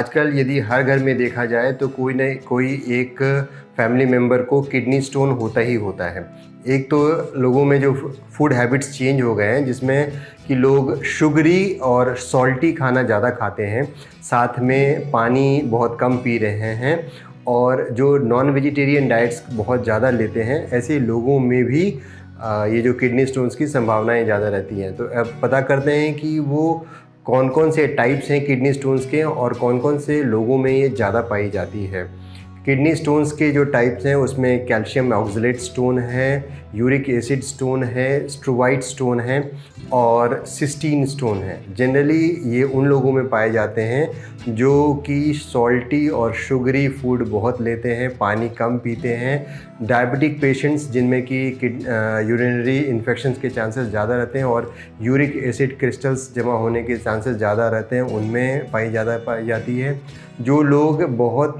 आजकल यदि हर घर में देखा जाए तो कोई न कोई एक फैमिली मेम्बर को किडनी स्टोन होता ही होता है। एक तो लोगों में जो फूड हैबिट्स चेंज हो गए हैं, जिसमें कि लोग शुगरी और सॉल्टी खाना ज़्यादा खाते हैं, साथ में पानी बहुत कम पी रहे हैं और जो नॉन वेजिटेरियन डाइट्स बहुत ज़्यादा लेते हैं, ऐसे लोगों में भी ये जो किडनी स्टोन्स की संभावनाएं ज़्यादा रहती हैं। तो अब पता करते हैं कि वो कौन कौन से टाइप्स हैं किडनी स्टोन्स के और कौन कौन से लोगों में ये ज़्यादा पाई जाती है। किडनी स्टोन्स के जो टाइप्स हैं उसमें कैल्शियम ऑक्सलेट स्टोन है, यूरिक एसिड स्टोन है, स्ट्रोवाइट स्टोन है और सिस्टीन स्टोन है। जनरली ये उन लोगों में पाए जाते हैं जो कि सॉल्टी और शुगरी फूड बहुत लेते हैं, पानी कम पीते हैं, डायबिटिक पेशेंट्स जिनमें कि यूरिनरी इन्फेक्शंस के चांसेस ज़्यादा रहते हैं और यूरिक एसिड क्रिस्टल्स जमा होने के चांसेस ज़्यादा रहते हैं, उनमें पाई जाती है। जो लोग बहुत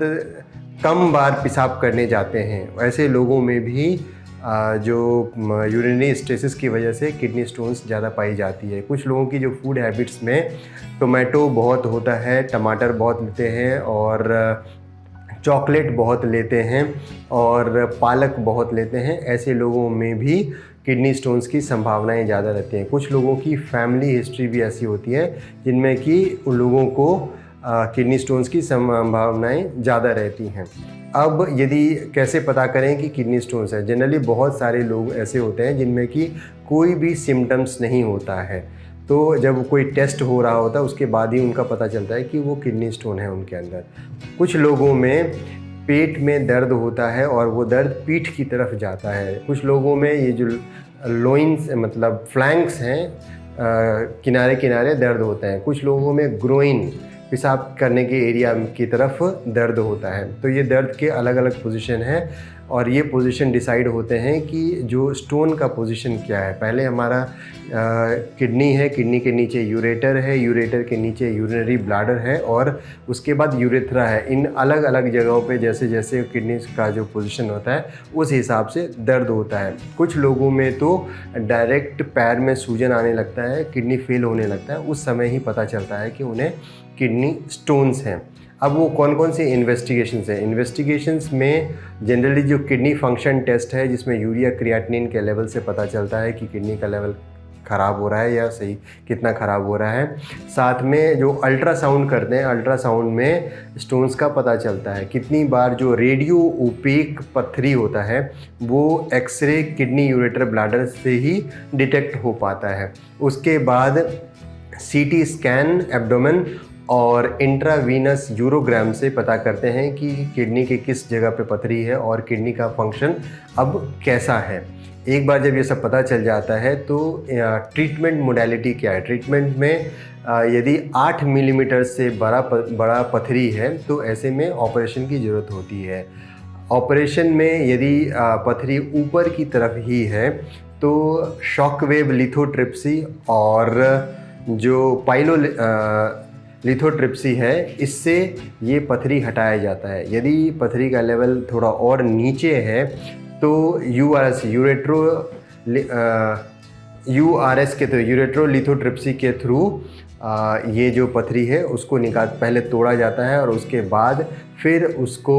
कम बार पेशाब करने जाते हैं, ऐसे लोगों में भी जो यूरिनरी स्टेसिस की वजह से किडनी स्टोन्स ज़्यादा पाई जाती है। कुछ लोगों की जो फूड हैबिट्स में टोमेटो बहुत होता है, टमाटर बहुत लेते हैं और चॉकलेट बहुत लेते हैं और पालक बहुत लेते हैं, ऐसे लोगों में भी किडनी स्टोन्स की संभावनाएं ज़्यादा रहती हैं। कुछ लोगों की फैमिली हिस्ट्री भी ऐसी होती है जिनमें कि उन लोगों को किडनी स्टोन्स की संभावनाएं ज़्यादा रहती हैं। अब यदि कैसे पता करें कि किडनी स्टोन्स है, जनरली बहुत सारे लोग ऐसे होते हैं जिनमें कि कोई भी सिम्टम्स नहीं होता है, तो जब कोई टेस्ट हो रहा होता है उसके बाद ही उनका पता चलता है कि वो किडनी स्टोन है उनके अंदर। कुछ लोगों में पेट में दर्द होता है और वो दर्द पीठ की तरफ जाता है। कुछ लोगों में ये जो लोइंस मतलब फ्लैंक्स हैं, किनारे किनारे दर्द होते हैं। कुछ लोगों में ग्रोइन पेशाब करने के एरिया की तरफ दर्द होता है। तो ये दर्द के अलग अलग पोजीशन हैं और ये पोजीशन डिसाइड होते हैं कि जो स्टोन का पोजीशन क्या है। पहले हमारा किडनी है, किडनी के नीचे यूरेटर है, यूरेटर के नीचे यूरिनरी ब्लैडर है और उसके बाद यूरेथ्रा है। इन अलग अलग जगहों पे जैसे जैसे किडनी का जो पोजीशन होता है उस हिसाब से दर्द होता है। कुछ लोगों में तो डायरेक्ट पैर में सूजन आने लगता है, किडनी फेल होने लगता है, उस समय ही पता चलता है कि उन्हें किडनी स्टोन्स हैं। अब वो कौन कौन सी इन्वेस्टिगेशंस हैं? इन्वेस्टिगेशंस में जनरली जो किडनी फंक्शन टेस्ट है, जिसमें यूरिया क्रिएटिनिन के लेवल से पता चलता है कि किडनी का लेवल ख़राब हो रहा है या सही कितना ख़राब हो रहा है। साथ में जो अल्ट्रासाउंड करते हैं, अल्ट्रासाउंड में स्टोन्स का पता चलता है। कितनी बार जो रेडियो ओपेक पत्थरी होता है वो एक्सरे किडनी यूरेटर ब्लैडर से ही डिटेक्ट हो पाता है। उसके बाद सीटी स्कैन एब्डोमेन और इंट्रावीनस यूरोग्राम से पता करते हैं कि किडनी के किस जगह पे पथरी है और किडनी का फंक्शन अब कैसा है। एक बार जब ये सब पता चल जाता है तो ट्रीटमेंट मोडालिटी क्या है। ट्रीटमेंट में यदि 8 मिलीमीटर से बड़ा पथरी है तो ऐसे में ऑपरेशन की ज़रूरत होती है। ऑपरेशन में यदि पथरी ऊपर की तरफ ही है तो शॉकवेव लिथोट्रिप्सी और जो पाइलो लिथोट्रिप्सी है, इससे ये पथरी हटाया जाता है। यदि पथरी का लेवल थोड़ा और नीचे है तो यूआरएस के थ्रू यूरेट्रोलिथोट्रिप्सी के थ्रू ये जो पथरी है उसको पहले तोड़ा जाता है और उसके बाद फिर उसको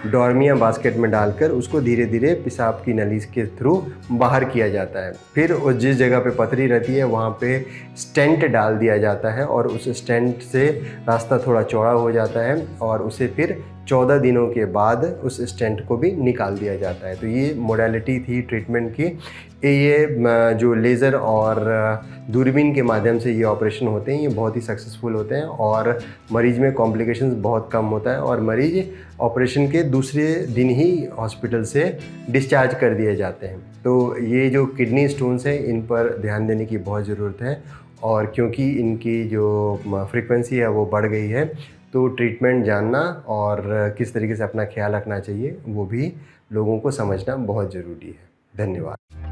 डॉर्मिया बास्केट में डालकर उसको धीरे धीरे पेशाब की नली के थ्रू बाहर किया जाता है। फिर जिस जगह पे पथरी रहती है वहाँ पे स्टेंट डाल दिया जाता है और उस स्टेंट से रास्ता थोड़ा चौड़ा हो जाता है और उसे फिर 14 दिनों के बाद उस स्टेंट को भी निकाल दिया जाता है। तो ये मोडालिटी थी ट्रीटमेंट की। ये जो लेज़र और दूरबीन के माध्यम से ये ऑपरेशन होते हैं, ये बहुत ही सक्सेसफुल होते हैं और मरीज़ में कॉम्प्लिकेशंस बहुत कम होता है और मरीज़ ऑपरेशन के दूसरे दिन ही हॉस्पिटल से डिस्चार्ज कर दिए जाते हैं। तो ये जो किडनी स्टोन्स हैं इन पर ध्यान देने की बहुत ज़रूरत है और क्योंकि इनकी जो फ्रीक्वेंसी है वो बढ़ गई है तो ट्रीटमेंट जानना और किस तरीके से अपना ख्याल रखना चाहिए वो भी लोगों को समझना बहुत ज़रूरी है। धन्यवाद।